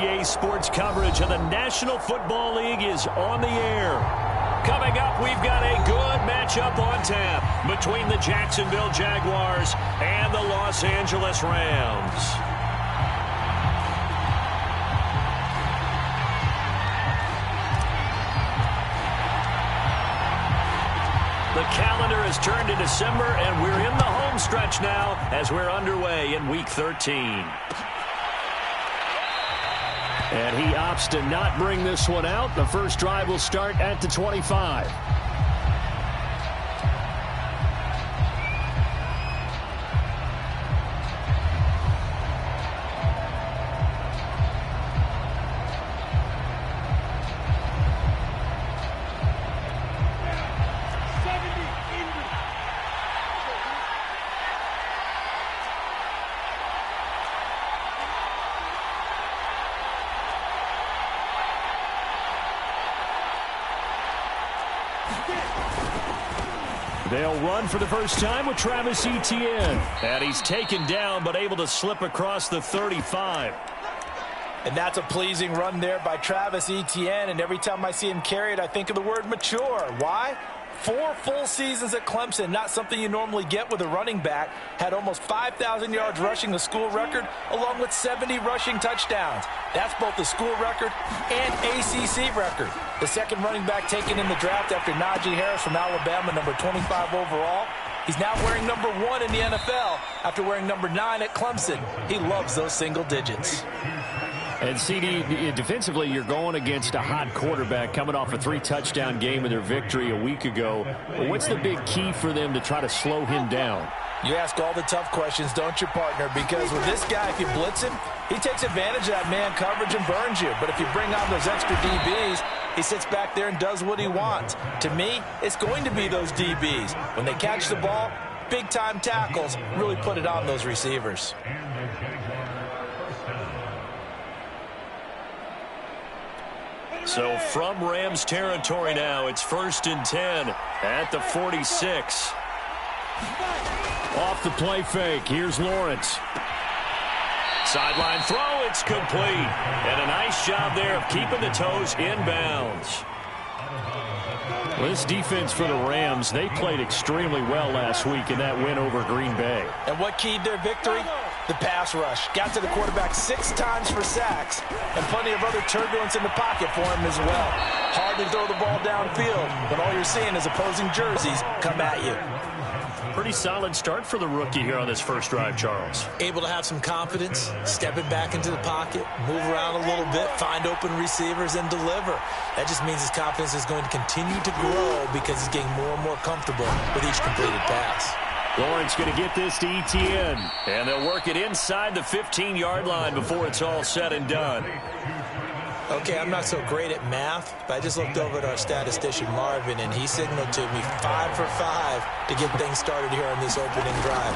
EA Sports coverage of the National Football League is on the air. Coming up, we've got a good matchup on tap between the Jacksonville Jaguars and the Los Angeles Rams. The calendar has turned to December, and we're in the home stretch now as we're underway in Week 13. And he opts to not bring this one out. The first drive will start at the 25. They'll run for the first time with Travis Etienne. And he's taken down but able to slip across the 35. And that's a pleasing run there by Travis Etienne. And every time I see him carry it, I think of the word mature. Why? 4 full seasons at Clemson, not something you normally get with a running back. Had almost 5,000 yards rushing, the school record, along with 70 rushing touchdowns. That's both the school record and ACC record. The second running back taken in the draft after Najee Harris from Alabama, number 25 overall. He's now wearing number 1 in the NFL after wearing number 9 at Clemson. He loves those single digits. And CD, defensively, you're going against a hot quarterback coming off a 3-touchdown game in their victory a week ago. What's the big key for them to try to slow him down? You ask all the tough questions, don't you, partner? Because with this guy, if you blitz him, he takes advantage of that man coverage and burns you. But if you bring on those extra DBs, he sits back there and does what he wants. To me, it's going to be those DBs. When they catch the ball, big-time tackles really put it on those receivers. So from Rams territory now, it's 1st and 10 at the 46. Off the play fake, here's Lawrence. Sideline throw, it's complete. And a nice job there of keeping the toes in bounds. Well, this defense for the Rams, they played extremely well last week in that win over Green Bay. And what keyed their victory? The pass rush. Got to the quarterback 6 times for sacks, and plenty of other turbulence in the pocket for him as well. Hard to throw the ball downfield, but all you're seeing is opposing jerseys come at you. Pretty solid start for the rookie here on this first drive, Charles. Able to have some confidence, stepping back into the pocket, move around a little bit, find open receivers, and deliver. That just means his confidence is going to continue to grow because he's getting more and more comfortable with each completed pass. Lawrence going to get this to Etienne, and they'll work it inside the 15-yard line before it's all said and done. Okay, I'm not so great at math, but I just looked over at our statistician, Marvin, and he signaled to me 5 for 5 to get things started here on this opening drive.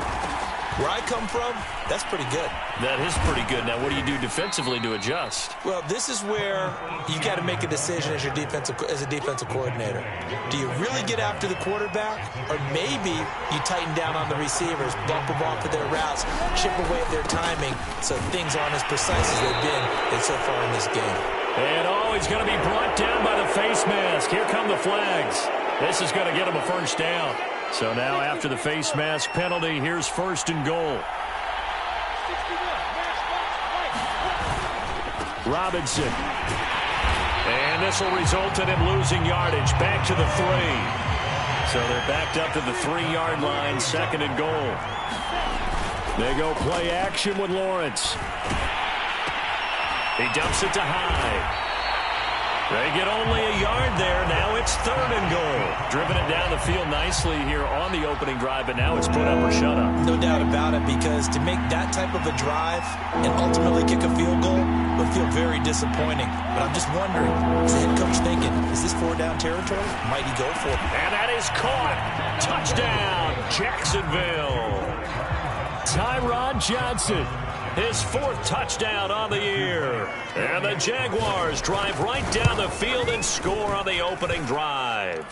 Where I come from, that's pretty good. That is pretty good. Now, what do you do defensively to adjust? Well, this is where you got to make a decision as a defensive coordinator. Do you really get after the quarterback, or maybe you tighten down on the receivers, bump them off of their routes, chip away at their timing, so things aren't as precise as they've been so far in this game. And he's going to be brought down by the face mask. Here come the flags. This is going to get him a first down. So now after the face mask penalty, here's 1st and goal. Robinson. And this will result in him losing yardage back to the 3. So they're backed up to the 3-yard line, 2nd and goal. They go play action with Lawrence. He dumps it to High. They get only a yard there. Now it's 3rd and goal. Driven it down the field nicely here on the opening drive, but now it's put up or shut up. No doubt about it, because to make that type of a drive and ultimately kick a field goal would feel very disappointing. But I'm just wondering, is the head coach thinking, is this 4-down territory? Might he go for it? And that is caught. Touchdown, Jacksonville. Tyrod Johnson. His 4th touchdown on the year. And the Jaguars drive right down the field and score on the opening drive.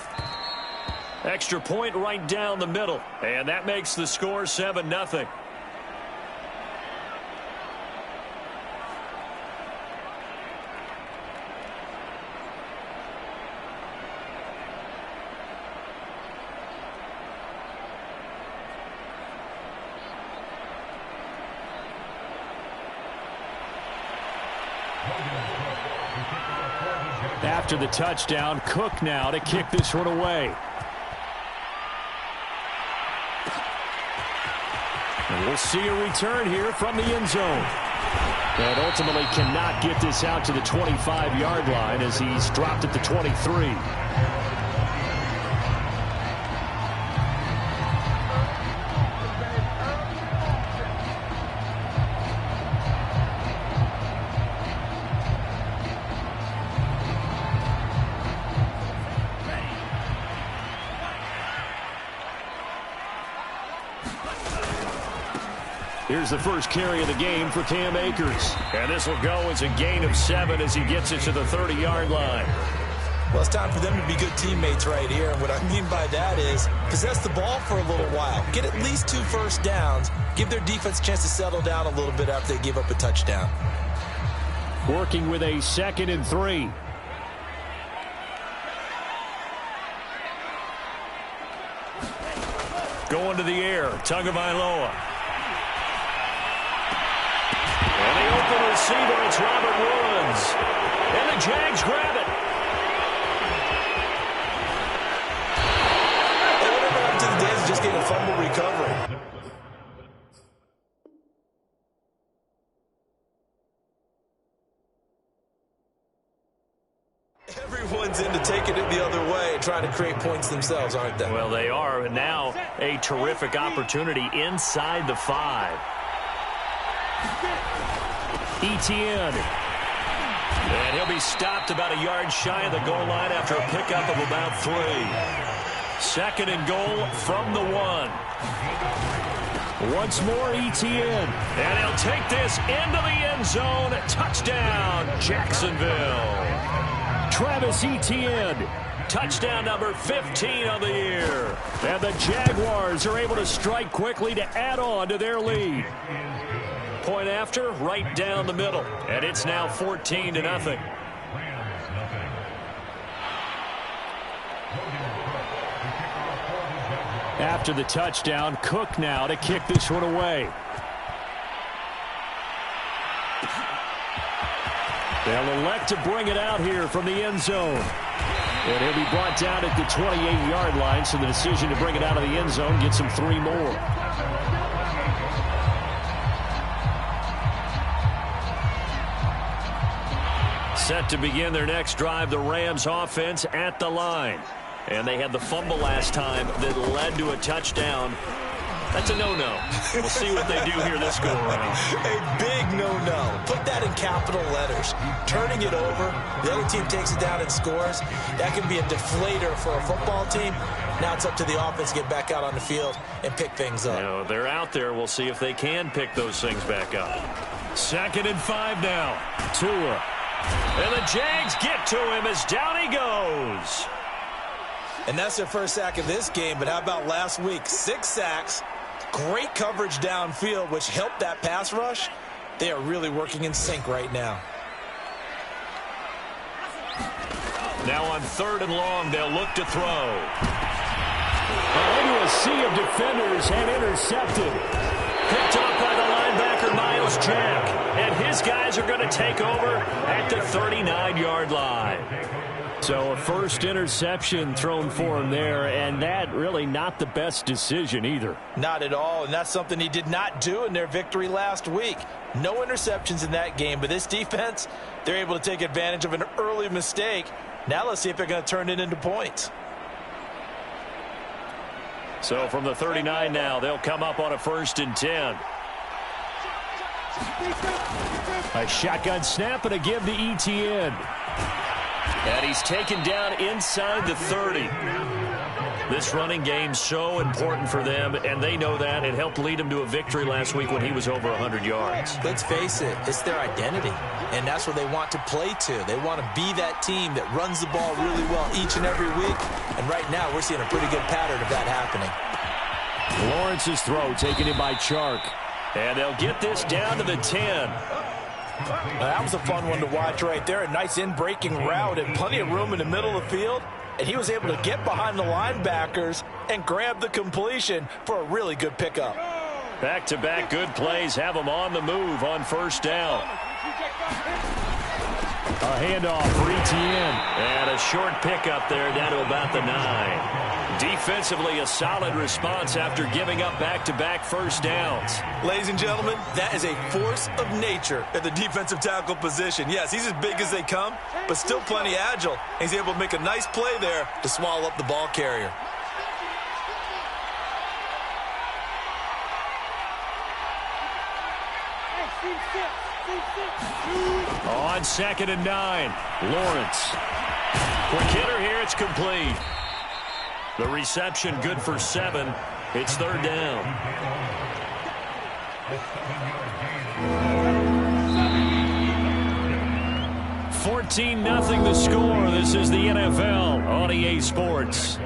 Extra point right down the middle. And that makes the score 7-0. After the touchdown, Cook now to kick this one away. And we'll see a return here from the end zone. And ultimately cannot get this out to the 25-yard line as he's dropped at the 23. Here's the first carry of the game for Cam Akers. And this will go as a gain of 7 as he gets it to the 30-yard line. Well, it's time for them to be good teammates right here. And what I mean by that is possess the ball for a little while. Get at least 2 first downs. Give their defense a chance to settle down a little bit after they give up a touchdown. Working with a 2nd and 3. Going to the air. Tagovailoa. And the open receiver, it's Robert Woods. And the Jags grab it. And whatever happened to the days of just getting a fumble recovery? Everyone's into taking it the other way and trying to create points themselves, aren't they? Well, they are. And now a terrific opportunity inside the 5. Etienne. And he'll be stopped about a yard shy of the goal line after a pickup of about 3. 2nd and goal from the 1. Once more, Etienne. And he'll take this into the end zone. Touchdown, Jacksonville. Travis Etienne. Touchdown number 15 of the year. And the Jaguars are able to strike quickly to add on to their lead. Point after, right down the middle. And it's now 14-0. After the touchdown, Cook now to kick this one away. They'll elect to bring it out here from the end zone. And he'll be brought down at the 28-yard line, so the decision to bring it out of the end zone gets him 3 more. Set to begin their next drive, the Rams offense at the line. And they had the fumble last time that led to a touchdown. That's a no-no. We'll see what they do here this go-around. A big no-no. Put that in capital letters. Turning it over, the other team takes it down and scores. That can be a deflator for a football team. Now it's up to the offense to get back out on the field and pick things up. You know, they're out there. We'll see if they can pick those things back up. 2nd and 5 now. Tua. And the Jags get to him as down he goes. And that's their first sack of this game, but how about last week? 6 sacks, great coverage downfield, which helped that pass rush. They are really working in sync right now. Now on 3rd and long, they'll look to throw. Into a sea of defenders and intercepted. Picked up by the linebacker, Miles Jack. And his guys are going to take over at the 39-yard line. So a first interception thrown for him there, and that really not the best decision either. Not at all, and that's something he did not do in their victory last week. No interceptions in that game, but this defense, they're able to take advantage of an early mistake. Now let's see if they're going to turn it into points. So from the 39 now, they'll come up on a 1st and 10. A shotgun snap and a give to Etienne. And he's taken down inside the 30. This running game's so important for them, and they know that. It helped lead them to a victory last week when he was over 100 yards. Let's face it, it's their identity, and that's what they want to play to. They want to be that team that runs the ball really well each and every week, and right now we're seeing a pretty good pattern of that happening. Lawrence's throw taken in by Chark. And they'll get this down to the 10. Now, that was a fun one to watch right there. A nice in-breaking route and plenty of room in the middle of the field. And he was able to get behind the linebackers and grab the completion for a really good pickup. Back-to-back good plays have them on the move on 1st down. A handoff for Etienne. And a short pickup there down to about the 9. Defensively, a solid response after giving up back-to-back first downs. Ladies and gentlemen, that is a force of nature at the defensive tackle position. Yes, he's as big as they come, but still plenty agile. He's able to make a nice play there to swallow up the ball carrier. On 2nd and 9, Lawrence. Quick hitter here, it's complete. The reception good for 7. It's 3rd down. 14-0 the score. This is the NFL on EA Sports.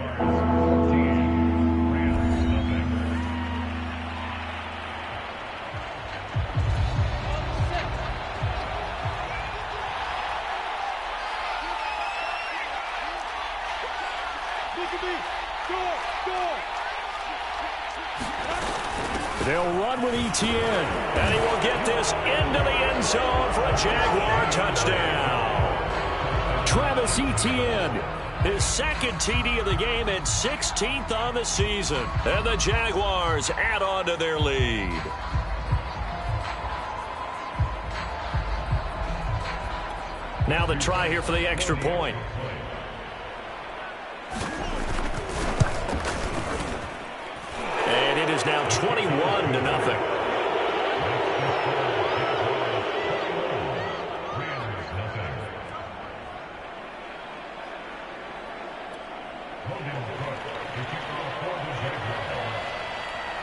They'll run with Etienne, and he will get this into the end zone for a Jaguar touchdown. Travis Etienne, his 2nd TD of the game and 16th on the season. And the Jaguars add on to their lead. Now the try here for the extra point. And it is now 21-0.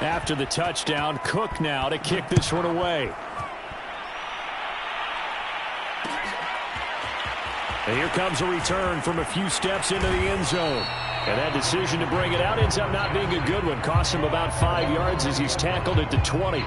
After the touchdown, Cook now to kick this one away. And here comes a return from a few steps into the end zone. And that decision to bring it out ends up not being a good one. Costs him about 5 yards as he's tackled at the 20.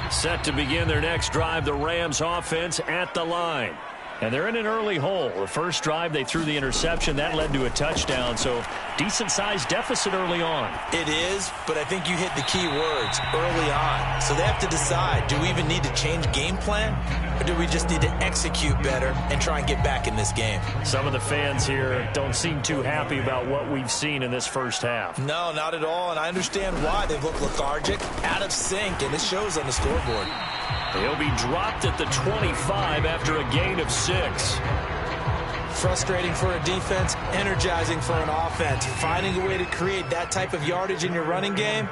Set to begin their next drive, the Rams offense at the line. And they're in an early hole. The first drive, they threw the interception. That led to a touchdown, so decent-sized deficit early on. It is, but I think you hit the key words early on. So they have to decide, do we even need to change game plan, or do we just need to execute better and try and get back in this game? Some of the fans here don't seem too happy about what we've seen in this first half. No, not at all, and I understand why. They've looked lethargic, out of sync, and it shows on the scoreboard. He'll be dropped at the 25 after a gain of 6. Frustrating for a defense, energizing for an offense. Finding a way to create that type of yardage in your running game,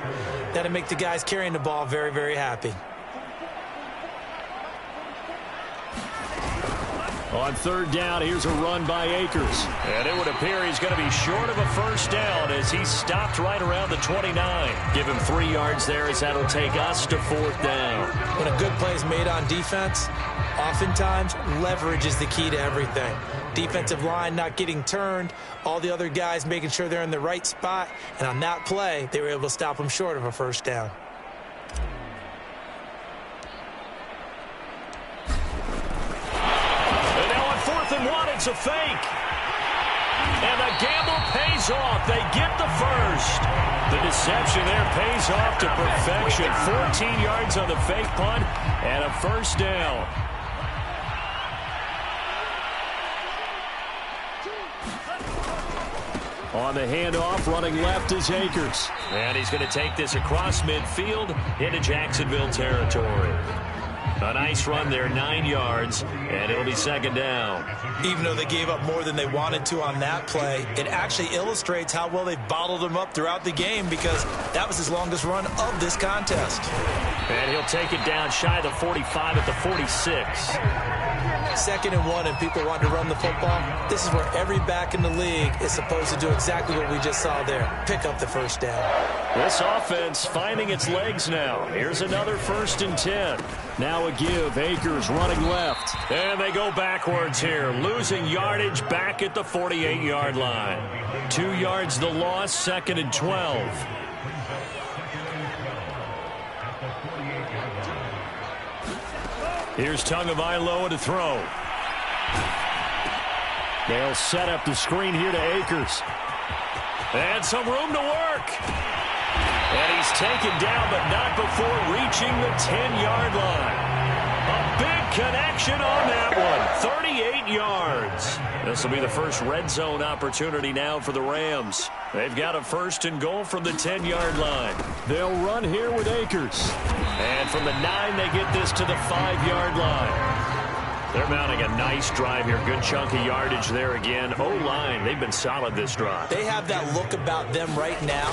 that'll make the guys carrying the ball very, very happy. On 3rd down, here's a run by Akers. And it would appear he's going to be short of a first down as he's stopped right around the 29. Give him 3 yards there as that'll take us to 4th down. When a good play is made on defense, oftentimes leverage is the key to everything. Defensive line not getting turned, all the other guys making sure they're in the right spot, and on that play, they were able to stop them short of a first down. It's a fake. And the gamble pays off. They get the first. The deception there pays off to perfection. 14 yards on the fake punt and a first down. On the handoff, running left is Akers. And he's going to take this across midfield into Jacksonville territory. A nice run there, 9 yards, and it'll be 2nd down. Even though they gave up more than they wanted to on that play, it actually illustrates how well they've bottled them up throughout the game because that was his longest run of this contest. And he'll take it down shy of the 45 at the 46. 2nd and 1 and people want to run the football. This is where every back in the league is supposed to do exactly what we just saw there. Pick up the first down. This offense finding its legs now. Here's another 1st and 10. Now a give. Akers running left. And they go backwards here. Losing yardage back at the 48-yard line. 2 yards the loss, 2nd and 12. Here's Tagovailoa to throw. They'll set up the screen here to Akers. And some room to work. And he's taken down, but not before reaching the 10-yard line. A big connection on that one. 38 yards. This will be the first red zone opportunity now for the Rams. They've got a 1st and goal from the 10-yard line. They'll run here with Akers. And from the 9, they get this to the 5-yard line. They're mounting a nice drive here. Good chunk of yardage there again. O-line, they've been solid this drive. They have that look about them right now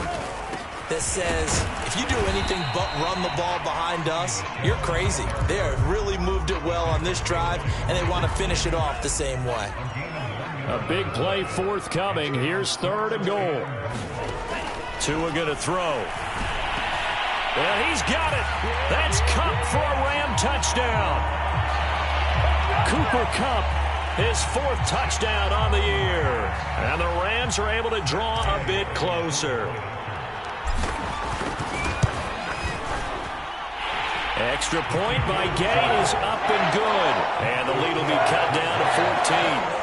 that says, if you do anything but run the ball behind us, you're crazy. They have really moved it well on this drive, and they want to finish it off the same way. A big play forthcoming. Here's 3rd and goal. Tua going to throw. Well, he's got it. That's Kupp for a Ram touchdown. Cooper Kupp, his 4th touchdown on the year. And the Rams are able to draw a bit closer. Extra point by Gay is up and good. And the lead will be cut down to 14.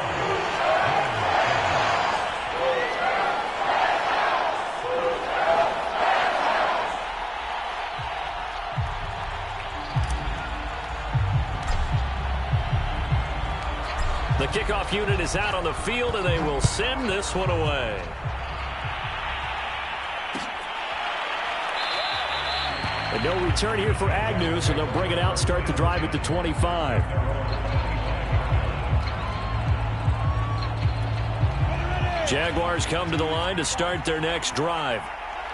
The kickoff unit is out on the field, and they will send this one away. And no return here for Agnew, so they'll bring it out, start the drive at the 25. Jaguars come to the line to start their next drive.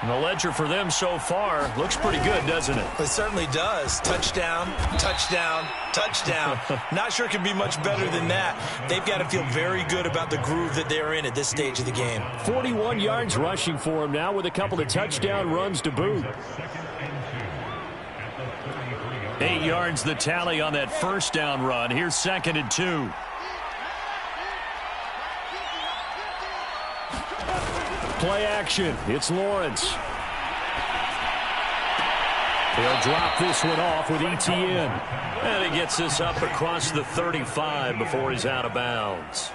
And the ledger for them so far looks pretty good, doesn't it? It certainly does. Touchdown, touchdown, touchdown. Not sure it can be much better than that. They've got to feel very good about the groove that they're in at this stage of the game. 41 yards rushing for him now with a couple of touchdown runs to boot. 8 yards the tally on that 1st down run. Here's 2nd and 2. Play action. It's Lawrence. He'll drop this one off with ETN. And he gets this up across the 35 before he's out of bounds.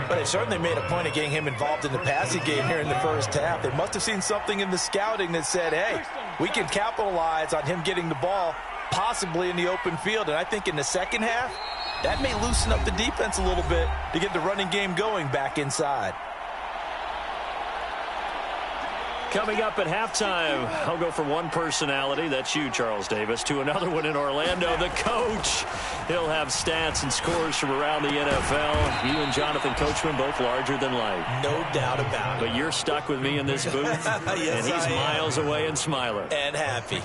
But they certainly made a point of getting him involved in the passing game here in the 1st half. They must have seen something in the scouting that said, hey, we can capitalize on him getting the ball possibly in the open field. And I think in the 2nd half, that may loosen up the defense a little bit to get the running game going back inside. Coming up at halftime, I'll go from one personality, that's you, Charles Davis, to another one in Orlando, the coach. He'll have stats and scores from around the NFL. You and Jonathan Coachman, both larger than life. No doubt about it. But you're stuck with me in this booth, yes, and he's miles away and smiling. And happy.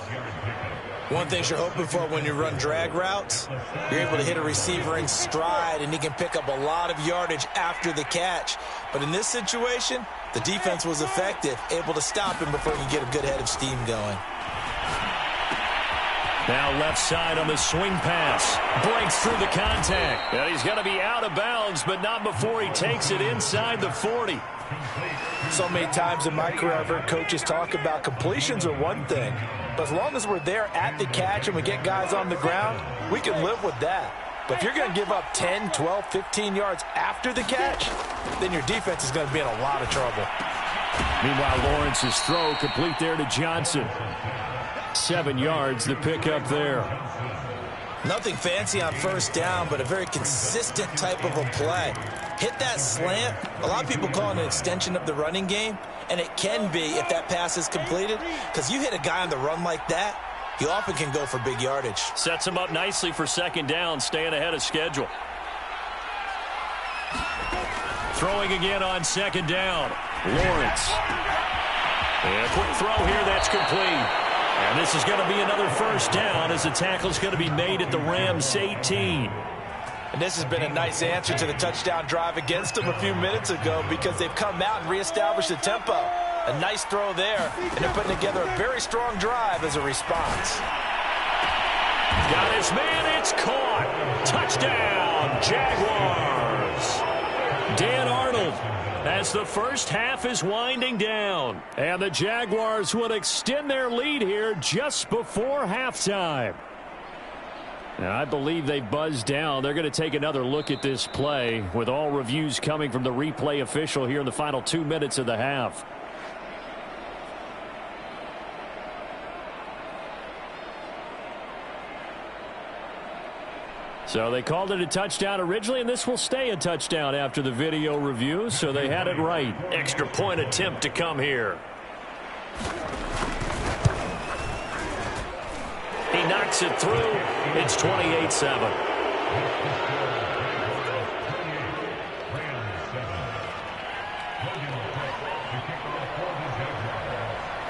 One thing you're hoping for when you run drag routes, you're able to hit a receiver in stride, and he can pick up a lot of yardage after the catch. But in this situation, the defense was effective, able to stop him before he could get a good head of steam going. Now left side on the swing pass. Breaks through the contact. And he's going to be out of bounds, but not before he takes it inside the 40. So many times in my career, I've heard coaches talk about completions are one thing. But as long as we're there at the catch and we get guys on the ground, we can live with that. But if you're going to give up 10, 12, 15 yards after the catch, then your defense is going to be in a lot of trouble. Meanwhile, Lawrence's throw complete there to Johnson. 7 yards, the pickup there. Nothing fancy on 1st down, but a very consistent type of a play. Hit that slant. A lot of people call it an extension of the running game, and it can be if that pass is completed, because you hit a guy on the run like that, he often can go for big yardage. Sets him up nicely for 2nd down, staying ahead of schedule. Throwing again on 2nd down. Lawrence. And a quick throw here, that's complete. And this is going to be another 1st down as the tackle's going to be made at the Rams 18. And this has been a nice answer to the touchdown drive against them a few minutes ago because they've come out and reestablished the tempo. A nice throw there, and they're putting together a very strong drive as a response. Got his man, it's caught. Touchdown, Jaguars. Dan Arnold as the 1st half is winding down. And the Jaguars will extend their lead here just before halftime. Now, I believe they buzzed down. They're going to take another look at this play with all reviews coming from the replay official here in the final 2 minutes of the half. So they called it a touchdown originally, and this will stay a touchdown after the video review, so they had it right. Extra point attempt to come here. He knocks it through. It's 28-7.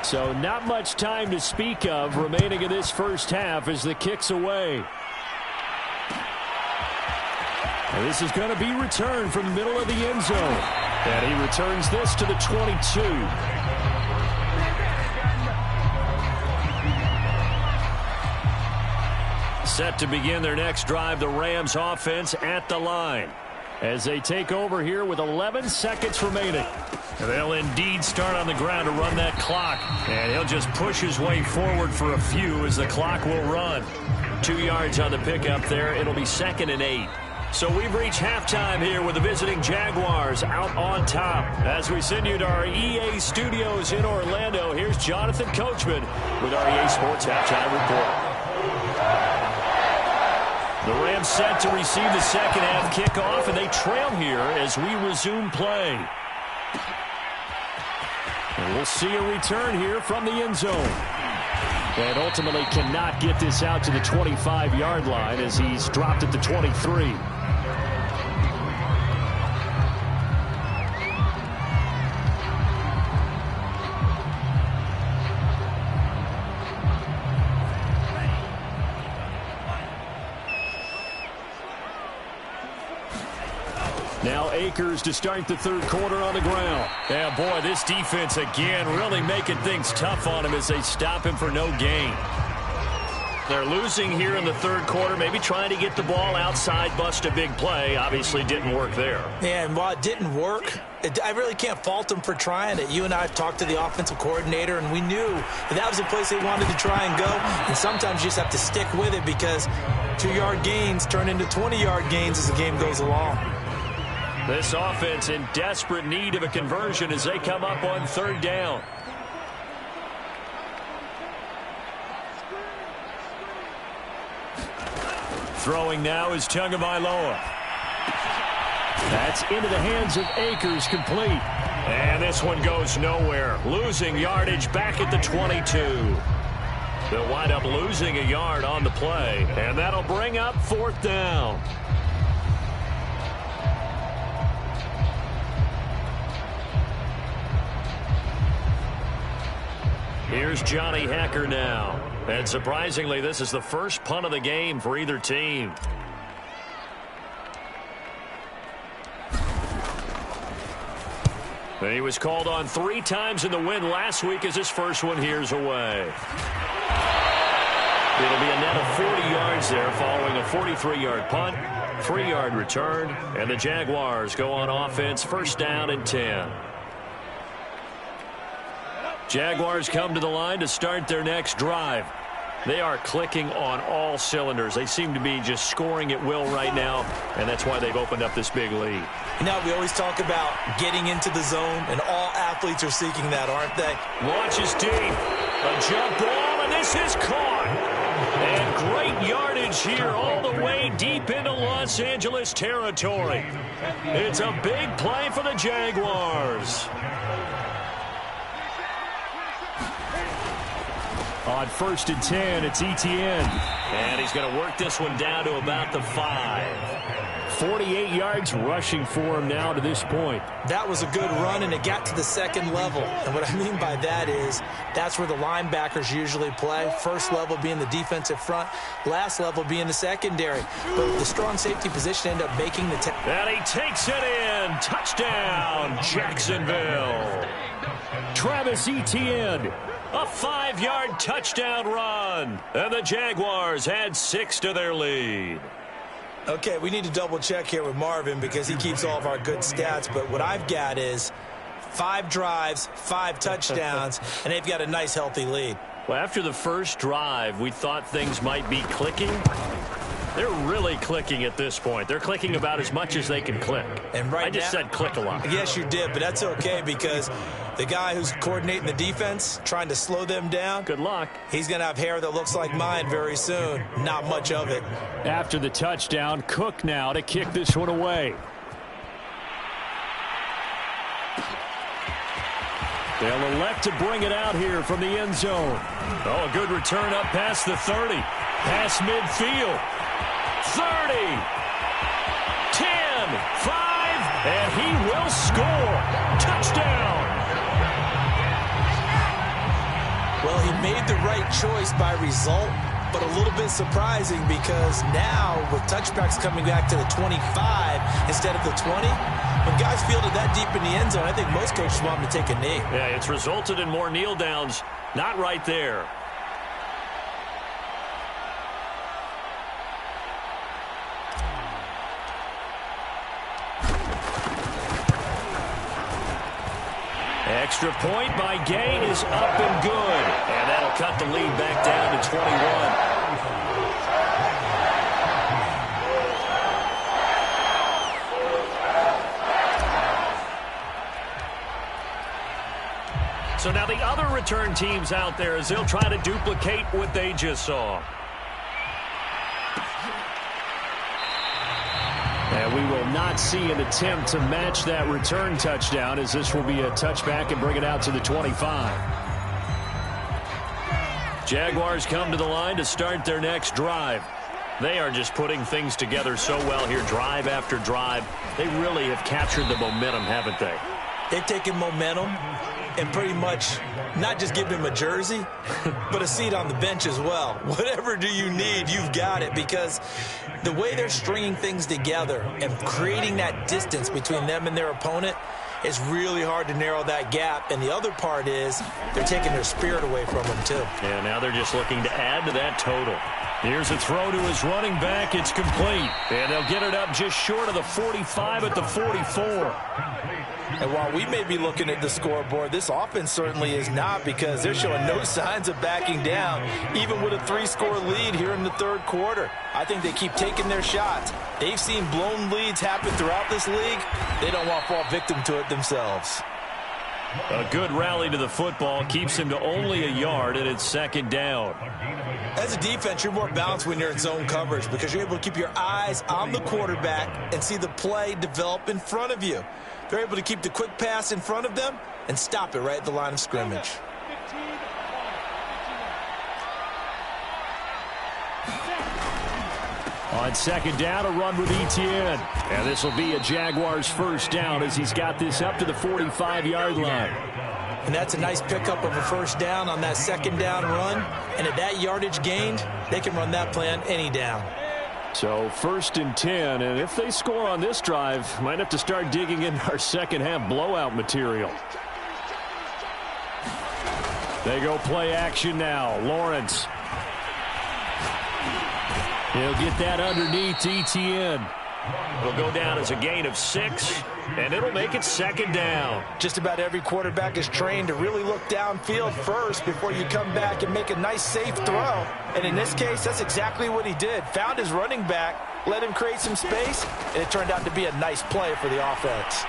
So not much time to speak of remaining in this first half as the kick's away. And this is going to be returned from the middle of the end zone. And he returns this to the 22. Set to begin their next drive, the Rams offense at the line as they take over here with 11 seconds remaining. They'll indeed start on the ground to run that clock. And he'll just push his way forward for a few as the clock will run. 2 yards on the pickup there. It'll be 2nd and 8. So we've reached halftime here with the visiting Jaguars out on top. As we send you to our EA studios in Orlando, here's Jonathan Coachman with our EA Sports Halftime Report. The Rams set to receive the second half kickoff, and they trail here as we resume play. And we'll see a return here from the end zone. And ultimately cannot get this out to the 25-yard line as he's dropped at the 23. Now Akers to start the third quarter on the ground. Yeah, boy, this defense again really making things tough on him as they stop him for no gain. They're losing here in the third quarter, maybe trying to get the ball outside, bust a big play. Obviously didn't work there. Yeah, and while it didn't work, I really can't fault them for trying it. You and I talked to the offensive coordinator, and we knew that was the place they wanted to try and go. And sometimes you just have to stick with it because 2-yard gains turn into 20-yard gains as the game goes along. This offense in desperate need of a conversion as they come up on third down. Throwing now is Tagovailoa. That's into the hands of Akers, complete. And this one goes nowhere. Losing yardage back at the 22. They'll wind up losing a yard on the play. And that'll bring up fourth down. Here's Johnny Hacker now. And surprisingly, this is the first punt of the game for either team. And he was called on 3 times in the win last week as his first one here's away. It'll be a net of 40 yards there following a 43-yard punt, 3-yard return, and the Jaguars go on offense first down and 10. Jaguars come to the line to start their next drive. They are clicking on all cylinders. They seem to be just scoring at will right now, and that's why they've opened up this big lead. You know, we always talk about getting into the zone, and all athletes are seeking that, aren't they? Launches deep. A jump ball, and this is caught. And great yardage here all the way deep into Los Angeles territory. It's a big play for the Jaguars. On first and 10, it's Etienne. And he's going to work this one down to about the 5. 48 yards rushing for him now to this point. That was a good run, and it got to the second level. And what I mean by that is that's where the linebackers usually play. First level being the defensive front, last level being the secondary. But the strong safety position ended up making the and he takes it in. Touchdown, Jacksonville. Travis Etienne. A 5-yard touchdown run. And the Jaguars add 6 to their lead. Okay, we need to double check here with Marvin because he keeps all of our good stats. But what I've got is 5 drives, 5 touchdowns, and they've got a nice, healthy lead. Well, after the first drive, we thought things might be clicking. They're really clicking at this point. They're clicking about as much as they can click. And I just said click a lot. Yes, you did, but that's okay because the guy who's coordinating the defense, trying to slow them down, good luck. He's going to have hair that looks like mine very soon. Not much of it. After the touchdown, Cook now to kick this one away. They'll elect to bring it out here from the end zone. Oh, a good return up past the 30. Past midfield. 30. 10. 5. And he will score. Touchdown. Well, he made the right choice by result, but a little bit surprising because now with touchbacks coming back to the 25 instead of the 20, when guys fielded that deep in the end zone, I think most coaches want them to take a knee. Yeah, it's resulted in more kneel downs. Not right there. Extra point by Gay is up and good. And that'll cut the lead back down to 21. So now the other return teams out there as they'll try to duplicate what they just saw. And we will not see an attempt to match that return touchdown as this will be a touchback and bring it out to the 25. Jaguars come to the line to start their next drive. They are just putting things together so well here, drive after drive. They really have captured the momentum, haven't they? They've taken momentum and pretty much not just give him a jersey, but a seat on the bench as well. Whatever do you need, you've got it, because the way they're stringing things together and creating that distance between them and their opponent is really hard to narrow that gap. And the other part is they're taking their spirit away from them, too. Yeah, now they're just looking to add to that total. Here's a throw to his running back. It's complete. And they'll get it up just short of the 45 at the 44. And while we may be looking at the scoreboard, this offense certainly is not, because they're showing no signs of backing down, even with a 3-score lead here in the third quarter. I think they keep taking their shots. They've seen blown leads happen throughout this league. They don't want to fall victim to it themselves. A good rally to the football keeps him to only a yard, and it's second down. As a defense, you're more balanced when you're in zone coverage because you're able to keep your eyes on the quarterback and see the play develop in front of you. They're able to keep the quick pass in front of them and stop it right at the line of scrimmage. On second down, a run with Etienne. And this will be a Jaguars first down as he's got this up to the 45-yard line. And that's a nice pickup of a first down on that second down run. And at that yardage gained, they can run that play on any down. So first and 10, and if they score on this drive, might have to start digging in our second half blowout material. They go play action now. Lawrence. He'll get that underneath to Etienne. It'll go down as a gain of 6, and it'll make it second down. Just about every quarterback is trained to really look downfield first before you come back and make a nice, safe throw. And in this case, that's exactly what he did. Found his running back, let him create some space, and it turned out to be a nice play for the offense.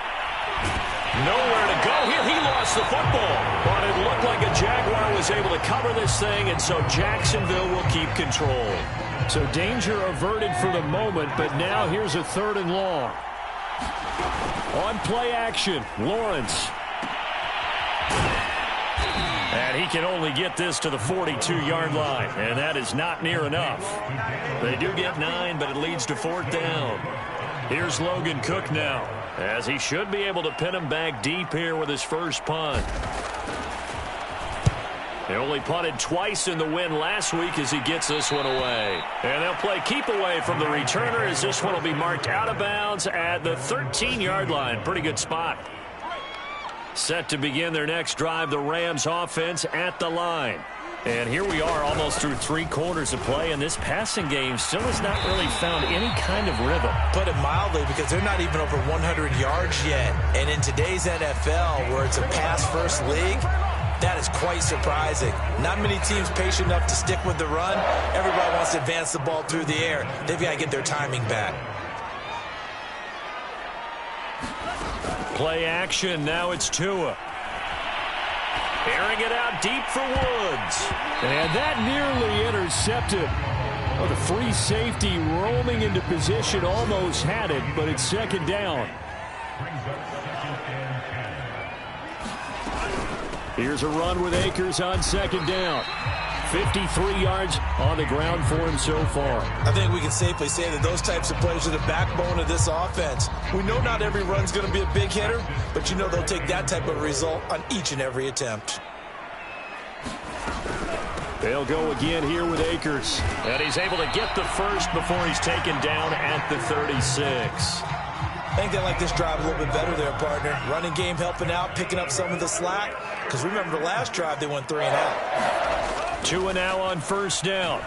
Nowhere to go here. He lost the football. But it looked like a Jaguar was able to cover this thing, and so Jacksonville will keep control. So danger averted for the moment, but now here's a third and long. On play action, Lawrence. And he can only get this to the 42-yard line, and that is not near enough. They do get 9, but it leads to fourth down. Here's Logan Cook now, as he should be able to pin him back deep here with his first punt. They only punted twice in the win last week as he gets this one away. And they'll play keep away from the returner as this one will be marked out of bounds at the 13-yard line. Pretty good spot. Set to begin their next drive, the Rams offense at the line. And here we are almost through 3 quarters of play, and this passing game still has not really found any kind of rhythm. Put it mildly, because they're not even over 100 yards yet. And in today's NFL, where it's a pass-first league, That is quite surprising. Not many teams patient enough to stick with the run. Everybody wants to advance the ball through the air. They've got to get their timing back. Play action. Now it's Tua. Airing it out deep for Woods. And that nearly intercepted. Oh, the free safety roaming into position almost had it, but it's second down. Here's a run with Akers on second down. 53 yards on the ground for him so far. I think we can safely say that those types of plays are the backbone of this offense. We know not every run's going to be a big hitter, but you know they'll take that type of result on each and every attempt. They'll go again here with Akers. And he's able to get the first before he's taken down at the 36. I think they like this drive a little bit better there, partner. Running game helping out, picking up some of the slack. Because remember, the last drive they went 3 and out. Tua now on first down.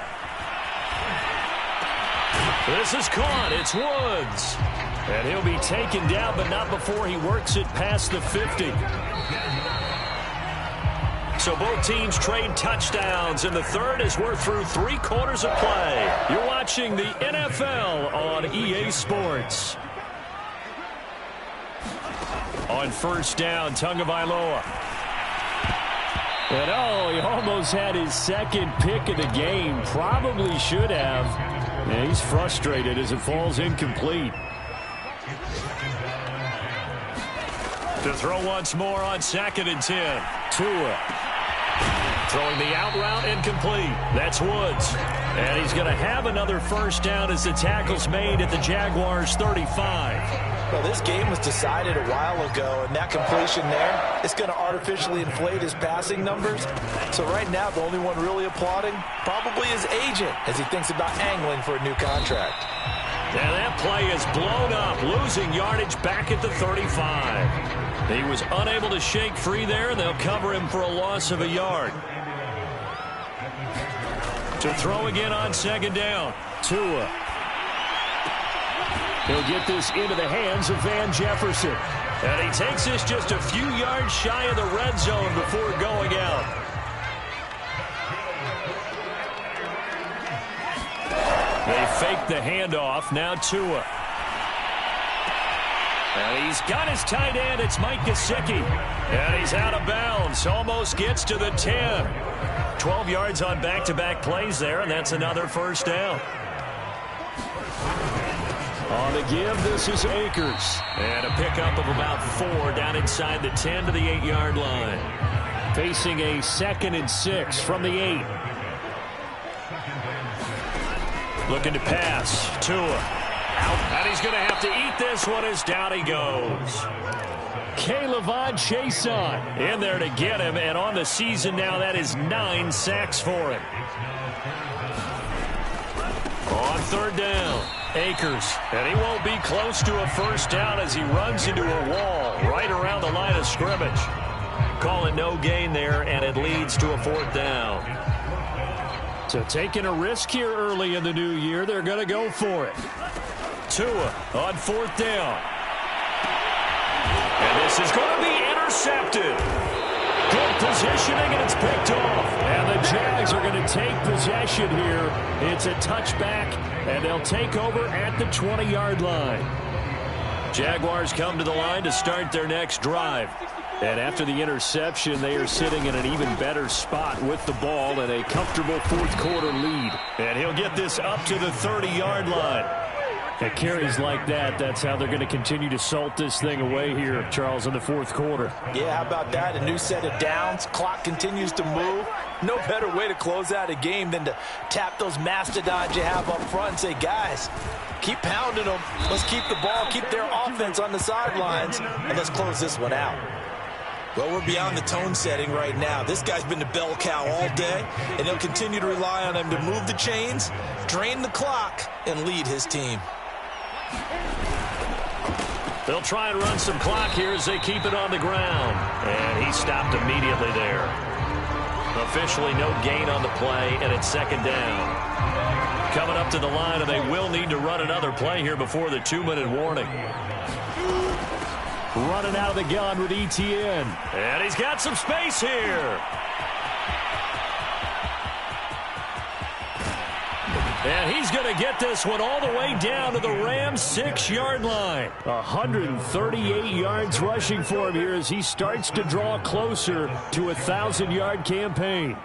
This is caught. It's Woods. And he'll be taken down, but not before he works it past the 50. So both teams trade touchdowns, and the third as we're through 3 quarters of play. You're watching the NFL on EA Sports. On first down, Tagovailoa. And oh, he almost had his second pick of the game. Probably should have. Yeah, he's frustrated as it falls incomplete. To throw once more on 2nd and 10. Tua. Throwing the out route incomplete. That's Woods. And he's going to have another first down as the tackle's made at the Jaguars' 35. Well, this game was decided a while ago, and that completion there, it's going to artificially inflate his passing numbers. So right now, the only one really applauding probably his agent as he thinks about angling for a new contract. And that play is blown up, losing yardage back at the 35. He was unable to shake free there, and they'll cover him for a loss of a yard. To throw again on 2nd down. Tua. He'll get this into the hands of Van Jefferson. And he takes this just a few yards shy of the red zone before going out. They fake the handoff. Now Tua. And he's got his tight end. It's Mike Gesicki. And he's out of bounds. Almost gets to the 10. 12 yards on back-to-back plays there, and that's another first down. On the give, this is Akers. And a pickup of about 4 down inside the 10 to the 8-yard line. Facing a 2nd and 6 from the 8. Looking to pass. Tua. Out. And he's going to have to eat this one as down he goes. K'Lavon Chaisson in there to get him. And on the season now, that is 9 sacks for him. On 3rd down. Akers, and he won't be close to a first down as he runs into a wall right around the line of scrimmage. Call it no gain there, and it leads to a 4th down. So taking a risk here early in the new year, they're going to go for it. Tua on 4th down. And this is going to be intercepted. Good positioning, and it's picked off. And the Jags are going to take possession here. It's a touchback, and they'll take over at the 20-yard line. Jaguars come to the line to start their next drive. And after the interception, they are sitting in an even better spot with the ball and a comfortable 4th quarter lead. And he'll get this up to the 30-yard line. At carries like that, that's how they're going to continue to salt this thing away here, Charles, in the 4th quarter. Yeah, how about that? A new set of downs. Clock continues to move. No better way to close out a game than to tap those mastodons you have up front and say, guys, keep pounding them. Let's keep the ball, keep their offense on the sidelines, and let's close this one out. Well, we're beyond the tone setting right now. This guy's been the bell cow all day, and he'll continue to rely on him to move the chains, drain the clock, and lead his team. They'll try and run some clock here as they keep it on the ground. And he stopped immediately there. Officially no gain on the play, and it's 2nd down. Coming up to the line, and they will need to run another play here before the 2-minute warning. Running out of the gun with ETN. And he's got some space here. And he's going to get this one all the way down to the Rams' 6-yard line. 138 yards rushing for him here as he starts to draw closer to a 1,000-yard campaign.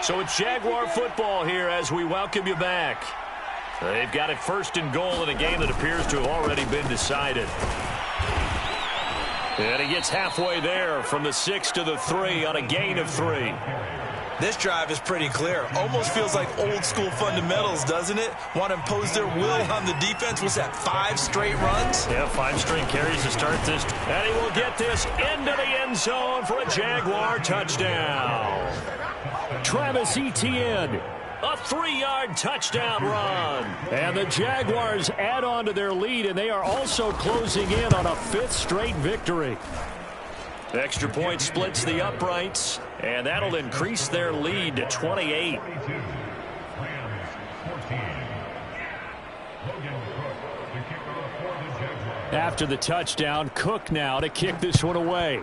So it's Jaguar football here as we welcome you back. They've got it 1st and goal in a game that appears to have already been decided. And he gets halfway there from the 6 to the 3 on a gain of 3. This drive is pretty clear. Almost feels like old school fundamentals, doesn't it? Want to impose their will on the defense. Was that 5 straight runs? Yeah, 5 straight carries to start this. And he will get this into the end zone for a Jaguar touchdown. Travis Etienne. A 3-yard touchdown run. And the Jaguars add on to their lead, and they are also closing in on a 5th straight victory. Extra point splits the uprights, and that'll increase their lead to 28. After the touchdown, Cook now to kick this one away.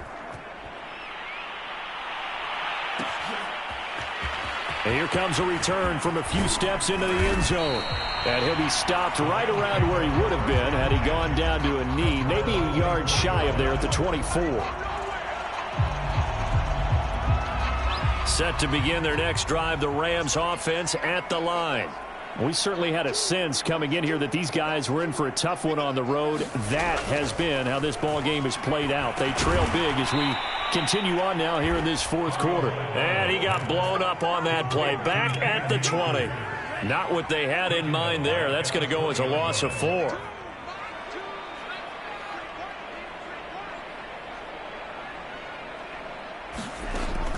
And here comes a return from a few steps into the end zone. And he'll be stopped right around where he would have been had he gone down to a knee, maybe a yard shy of there at the 24. Set to begin their next drive, the Rams offense at the line. We certainly had a sense coming in here that these guys were in for a tough one on the road. That has been how this ball game has played out. They trail big as we continue on now here in this 4th quarter. And he got blown up on that play. Back at the 20. Not what they had in mind there. That's going to go as a loss of 4.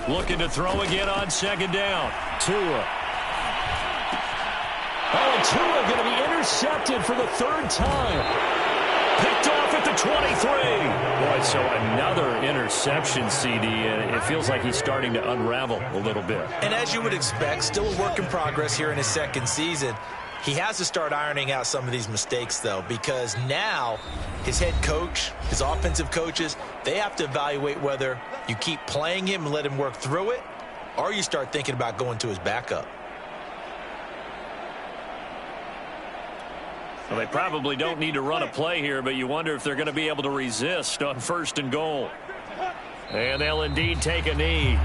Looking to throw again on 2nd down. Tua. Oh, and Tua going to be intercepted for the 3rd time. Picked off at the 23. Boy, so another interception, CD, and it feels like he's starting to unravel a little bit. And as you would expect, still a work in progress here in his 2nd season. He has to start ironing out some of these mistakes, though, because now his head coach, his offensive coaches, they have to evaluate whether you keep playing him and let him work through it, or you start thinking about going to his backup. Well, they probably don't need to run a play here, but you wonder if they're going to be able to resist on 1st and goal. And they'll indeed take a knee.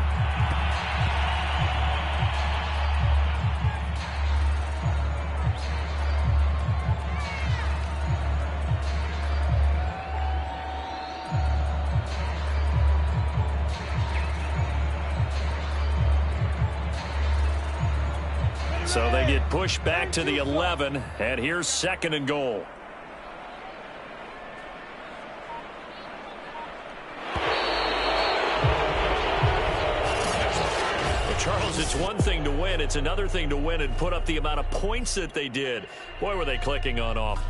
So they get pushed back to the 11, and here's 2nd and goal. Well, Charles, it's one thing to win. It's another thing to win and put up the amount of points that they did. Boy, were they clicking on off.